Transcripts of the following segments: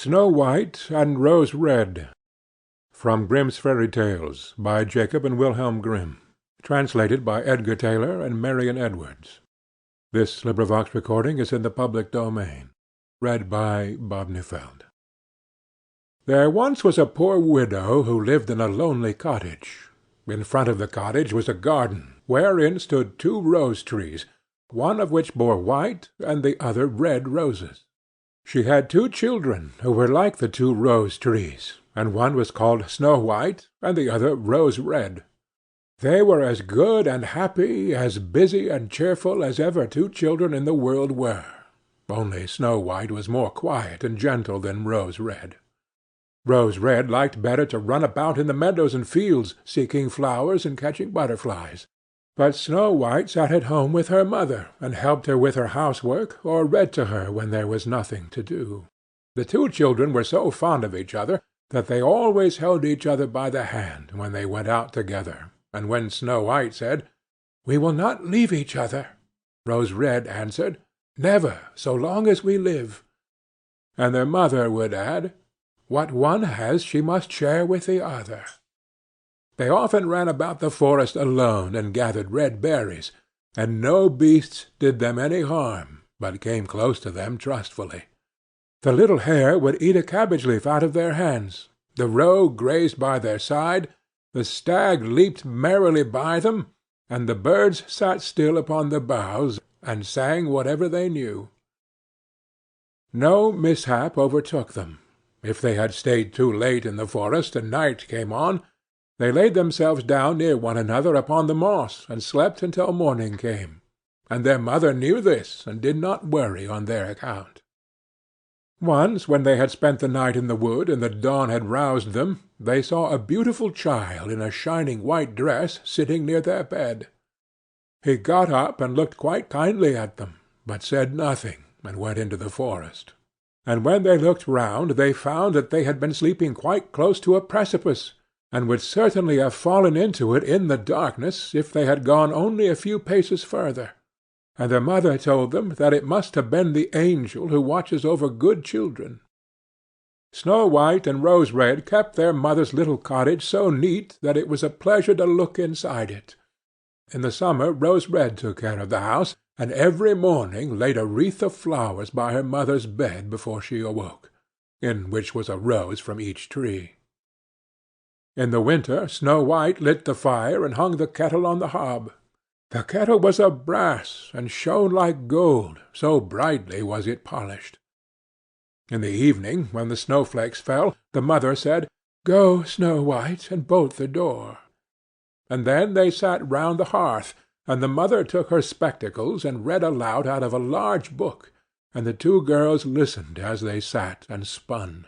Snow White and Rose Red. From Grimm's Fairy Tales, by Jacob and Wilhelm Grimm. Translated by Edgar Taylor and Marion Edwards. This recording is in the public domain. Read by Bob Neufeld. There once was a poor widow who lived in a lonely cottage. In front of the cottage was a garden, wherein stood 2 rose trees, one of which bore white and the other red roses. She had 2 children who were like the 2 rose trees, and one was called Snow White and the other Rose Red. They were as good and happy, as busy and cheerful as ever 2 children in the world were, only Snow White was more quiet and gentle than Rose Red. Rose Red liked better to run about in the meadows and fields, seeking flowers and catching butterflies. But Snow White sat at home with her mother, and helped her with her housework, or read to her when there was nothing to do. The 2 children were so fond of each other that they always held each other by the hand when they went out together, and when Snow White said, "We will not leave each other," Rose Red answered, "Never, so long as we live." And their mother would add, "What one has she must share with the other." They often ran about the forest alone and gathered red berries, and no beasts did them any harm, but came close to them trustfully. The little hare would eat a cabbage leaf out of their hands, the roe grazed by their side, the stag leaped merrily by them, and the birds sat still upon the boughs and sang whatever they knew. No mishap overtook them. If they had stayed too late in the forest and night came on, they laid themselves down near one another upon the moss, and slept until morning came, and their mother knew this, and did not worry on their account. Once, when they had spent the night in the wood, and the dawn had roused them, they saw a beautiful child in a shining white dress sitting near their bed. He got up and looked quite kindly at them, but said nothing, and went into the forest. And when they looked round, they found that they had been sleeping quite close to a precipice, and would certainly have fallen into it in the darkness if they had gone only a few paces further. And their mother told them that it must have been the angel who watches over good children. Snow White and Rose Red kept their mother's little cottage so neat that it was a pleasure to look inside it. In the summer Rose Red took care of the house, and every morning laid a wreath of flowers by her mother's bed before she awoke, in which was a rose from each tree. In the winter Snow White lit the fire and hung the kettle on the hob. The kettle was of brass, and shone like gold, so brightly was it polished. In the evening, when the snowflakes fell, the mother said, "Go, Snow White, and bolt the door." And then they sat round the hearth, and the mother took her spectacles and read aloud out of a large book, and the 2 girls listened as they sat and spun.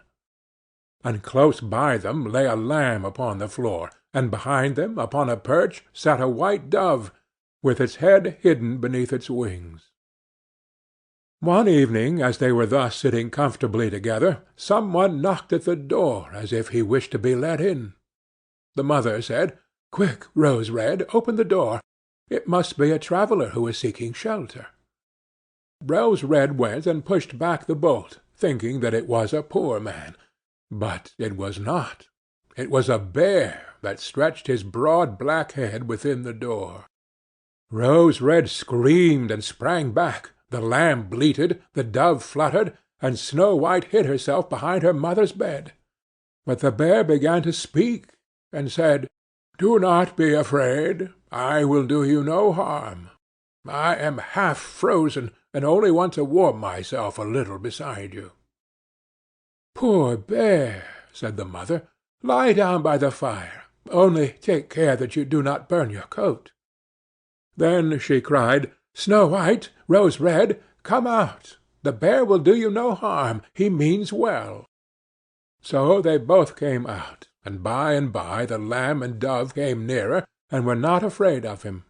And close by them lay a lamb upon the floor, and behind them, upon a perch, sat a white dove, with its head hidden beneath its wings. One evening, as they were thus sitting comfortably together, some one knocked at the door as if he wished to be let in. The mother said, "Quick, Rose Red, open the door. It must be a traveller who is seeking shelter." Rose Red went and pushed back the bolt, thinking that it was a poor man. But it was not. It was a bear that stretched his broad black head within the door. Rose Red screamed and sprang back, the lamb bleated, the dove fluttered, and Snow White hid herself behind her mother's bed. But the bear began to speak, and said, "Do not be afraid. I will do you no harm. I am half frozen, and only want to warm myself a little beside you." "Poor bear," said the mother, "lie down by the fire. Only take care that you do not burn your coat." Then she cried, "Snow White, Rose Red, come out. The bear will do you no harm. He means well." So they both came out, and by the lamb and dove came nearer, and were not afraid of him.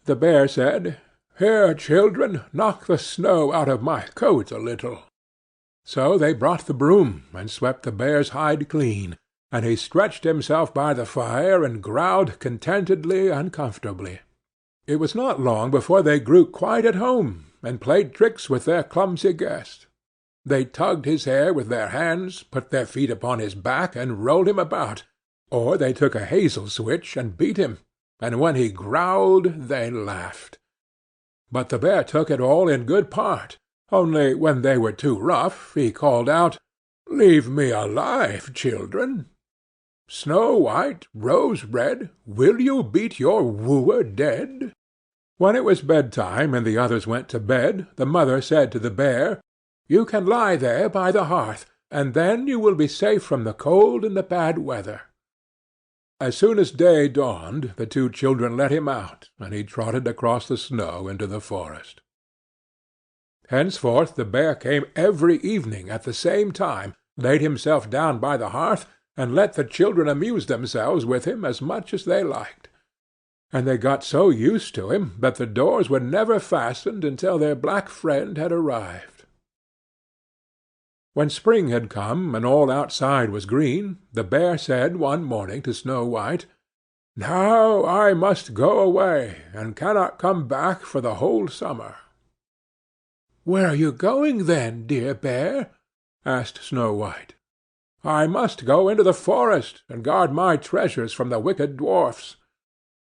The bear said, "Here, children, knock the snow out of my coat a little." So they brought the broom, and swept the bear's hide clean, and he stretched himself by the fire and growled contentedly and comfortably. It was not long before they grew quite at home, and played tricks with their clumsy guest. They tugged his hair with their hands, put their feet upon his back, and rolled him about, or they took a hazel switch and beat him, and when he growled they laughed. But the bear took it all in good part, only when they were too rough he called out, "Leave me alive, children! Snow White, Rose Red, will you beat your wooer dead?" When it was bedtime and the others went to bed, the mother said to the bear, "You can lie there by the hearth, and then you will be safe from the cold and the bad weather." As soon as day dawned, the two children let him out, and he trotted across the snow into the forest. Henceforth the bear came every evening at the same time, laid himself down by the hearth, and let the children amuse themselves with him as much as they liked. And they got so used to him that the doors were never fastened until their black friend had arrived. When spring had come and all outside was green, the bear said one morning to Snow White, "Now I must go away, and cannot come back for the whole summer." "Where are you going, then, dear bear?" asked Snow White. "I must go into the forest and guard my treasures from the wicked dwarfs.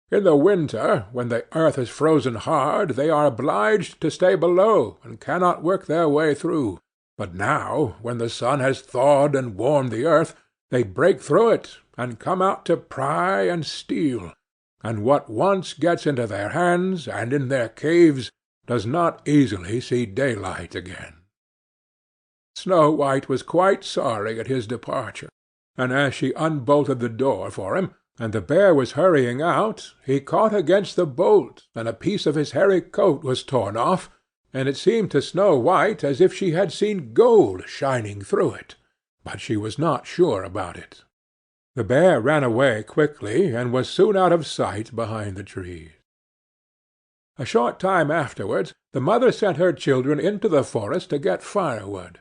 In the winter, when the earth is frozen hard, they are obliged to stay below, and cannot work their way through. But now, when the sun has thawed and warmed the earth, they break through it, and come out to pry and steal, and what once gets into their hands, and in their caves, does not easily see daylight again." Snow White was quite sorry at his departure, and as she unbolted the door for him, and the bear was hurrying out, he caught against the bolt, and a piece of his hairy coat was torn off, and it seemed to Snow White as if she had seen gold shining through it, but she was not sure about it. The bear ran away quickly, and was soon out of sight behind the trees. A short time afterwards the mother sent her children into the forest to get firewood.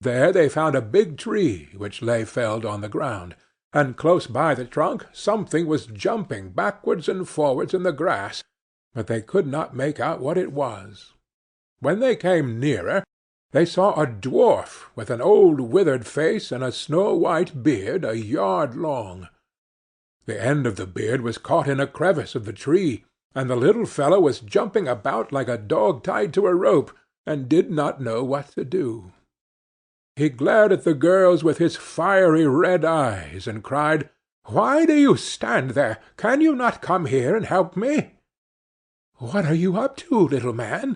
There they found a big tree which lay felled on the ground, and close by the trunk something was jumping backwards and forwards in the grass, but they could not make out what it was. When they came nearer, they saw a dwarf with an old withered face and a snow-white beard a yard long. The end of the beard was caught in a crevice of the tree, and the little fellow was jumping about like a dog tied to a rope, and did not know what to do. He glared at the girls with his fiery red eyes, and cried, "Why do you stand there? Can you not come here and help me?" "What are you up to, little man?"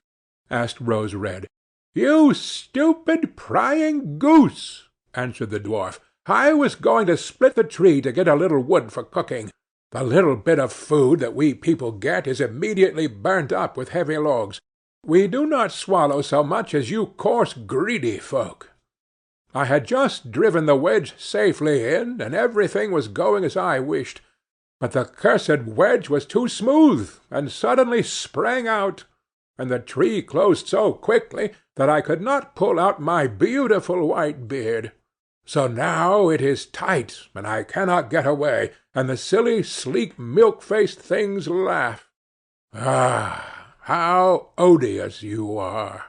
asked Rose Red. "You stupid, prying goose!" answered the dwarf. "I was going to split the tree to get a little wood for cooking. The little bit of food that we people get is immediately burnt up with heavy logs. We do not swallow so much as you coarse, greedy folk. I had just driven the wedge safely in, and everything was going as I wished, but the cursed wedge was too smooth, and suddenly sprang out, and the tree closed so quickly that I could not pull out my beautiful white beard. So now it is tight, and I cannot get away, and the silly, sleek, milk-faced things laugh. Ah, how odious you are!"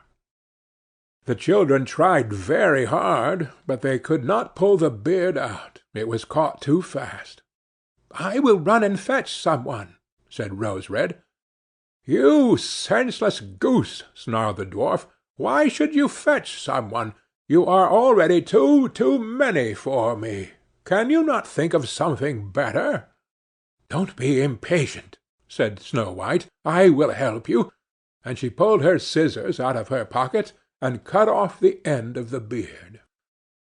The children tried very hard, but they could not pull the beard out. It was caught too fast. "I will run and fetch some one," said Rose Red. "You senseless goose!" snarled the dwarf. "Why should you fetch some one? You are already too many for me. Can you not think of something better?" "Don't be impatient," said Snow White. "I will help you." And she pulled her scissors out of her pocket, and cut off the end of the beard.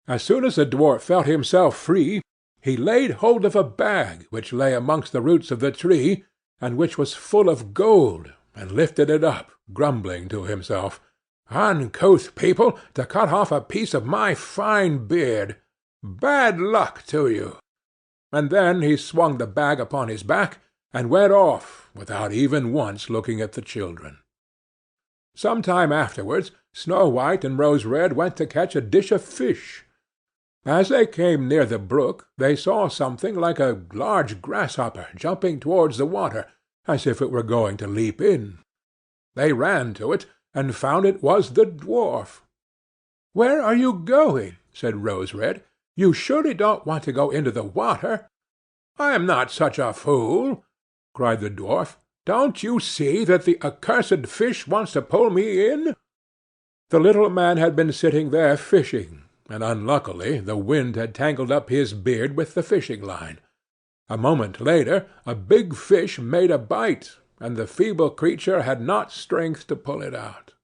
As soon as the dwarf felt himself free, he laid hold of a bag which lay amongst the roots of the tree, and which was full of gold, and lifted it up, grumbling to himself, "Uncouth people, to cut off a piece of my fine beard! Bad luck to you!" And then he swung the bag upon his back, and went off, without even once looking at the children. Some time afterwards, Snow White and Rose Red went to catch a dish of fish. As they came near the brook, they saw something like a large grasshopper jumping towards the water, as if it were going to leap in. They ran to it, and found it was the dwarf. "Where are you going?" said Rose-Red. "You surely don't want to go into the water?" "I am not such a fool," cried the dwarf. "Don't you see that the accursed fish wants to pull me in?" The little man had been sitting there fishing, and unluckily the wind had tangled up his beard with the fishing-line. A moment later a big fish made a bite, and the feeble creature had not strength to pull it out.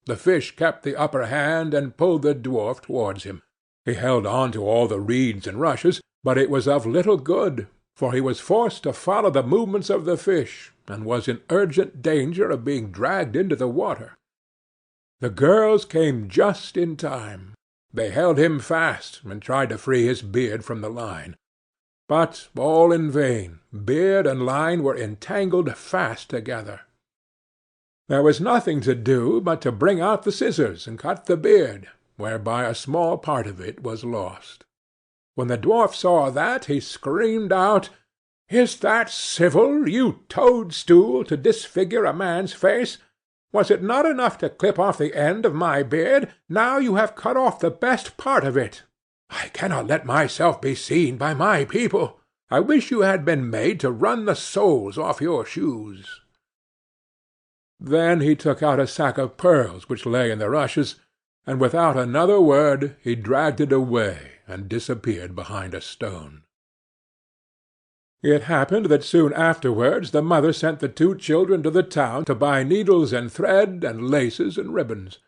The fish kept the upper hand and pulled the dwarf towards him. He held on to all the reeds and rushes, but it was of little good, for he was forced to follow the movements of the fish, and was in urgent danger of being dragged into the water. The girls came just in time. They held him fast, and tried to free his beard from the line. But all in vain. Beard and line were entangled fast together. There was nothing to do but to bring out the scissors and cut the beard, whereby a small part of it was lost. When the dwarf saw that, he screamed out, "Is that civil, you toadstool, to disfigure a man's face? Was it not enough to clip off the end of my beard? Now you have cut off the best part of it. I cannot let myself be seen by my people. I wish you had been made to run the soles off your shoes." Then he took out a sack of pearls which lay in the rushes, and without another word he dragged it away and disappeared behind a stone. It happened that soon afterwards the mother sent the two children to the town to buy needles and thread and laces and ribbons.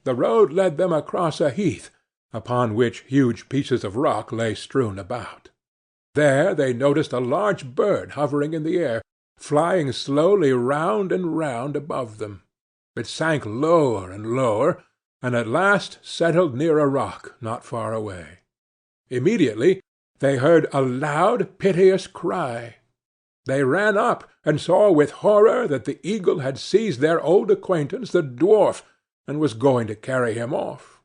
The road led them across a heath, upon which huge pieces of rock lay strewn about. There they noticed a large bird hovering in the air, flying slowly round and round above them. It sank lower and lower, and at last settled near a rock not far away. Immediately they heard a loud, piteous cry. They ran up, and saw with horror that the eagle had seized their old acquaintance the dwarf, and was going to carry him off.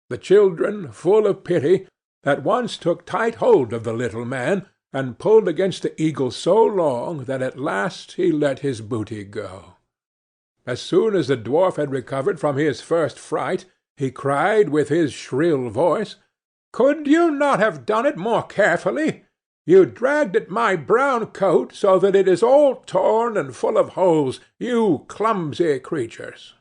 The children, full of pity, at once took tight hold of the little man, and pulled against the eagle so long that at last he let his booty go. As soon as the dwarf had recovered from his first fright, he cried with his shrill voice, "Could you not have done it more carefully? You dragged at my brown coat so that it is all torn and full of holes, you clumsy creatures."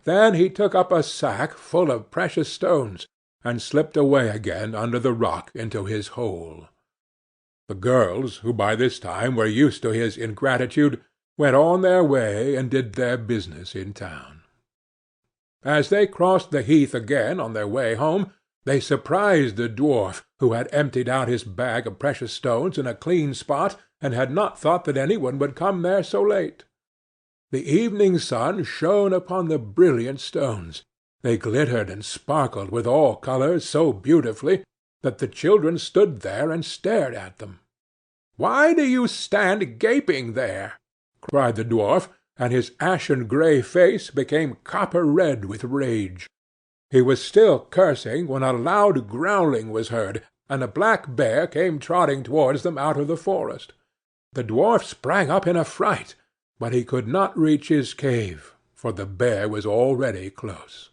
Then he took up a sack full of precious stones, and slipped away again under the rock into his hole. The girls, who by this time were used to his ingratitude, went on their way and did their business in town. As they crossed the heath again on their way home, they surprised the dwarf, who had emptied out his bag of precious stones in a clean spot, and had not thought that any one would come there so late. The evening sun shone upon the brilliant stones. They glittered and sparkled with all colors so beautifully that the children stood there and stared at them. "Why do you stand gaping there?" cried the dwarf, and his ashen-grey face became copper-red with rage. He was still cursing when a loud growling was heard, and a black bear came trotting towards them out of the forest. The dwarf sprang up in a fright, but he could not reach his cave, for the bear was already close.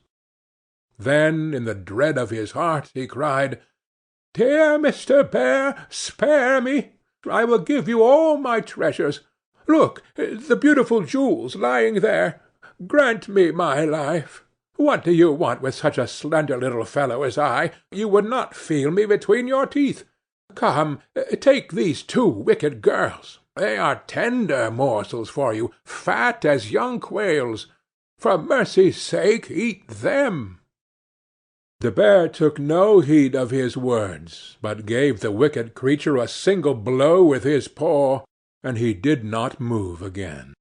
Then, in the dread of his heart, he cried, "Dear Mr. Bear, spare me! I will give you all my treasures. Look, the beautiful jewels lying there. Grant me my life. What do you want with such a slender little fellow as I? You would not feel me between your teeth. Come, take these two wicked girls. They are tender morsels for you, fat as young quails. For mercy's sake, eat them." The bear took no heed of his words, but gave the wicked creature a single blow with his paw, and he did not move again.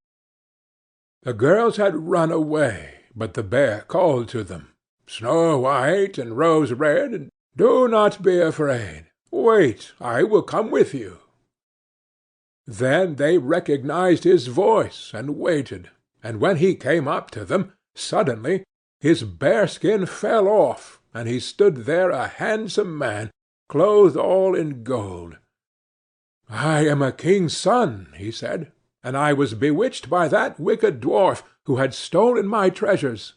The girls had run away, but the bear called to them, "Snow White and Rose Red, do not be afraid. Wait, I will come with you." Then they recognized his voice and waited, and when he came up to them, suddenly his bearskin fell off, and he stood there a handsome man, clothed all in gold. "I am a king's son," he said, "and I was bewitched by that wicked dwarf, who had stolen my treasures.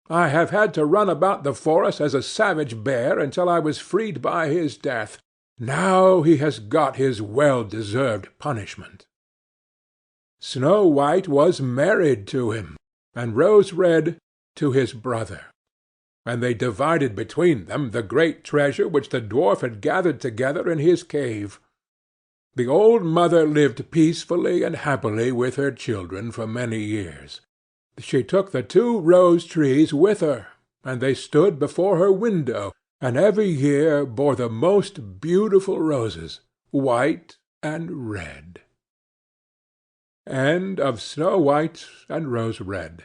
I have had to run about the forest as a savage bear until I was freed by his death. Now he has got his well-deserved punishment." Snow White was married to him, and Rose Red to his brother, and they divided between them the great treasure which the dwarf had gathered together in his cave. The old mother lived peacefully and happily with her children for many years. She took the 2 rose trees with her, and they stood before her window, and every year bore the most beautiful roses, white and red. End of Snow White and Rose Red.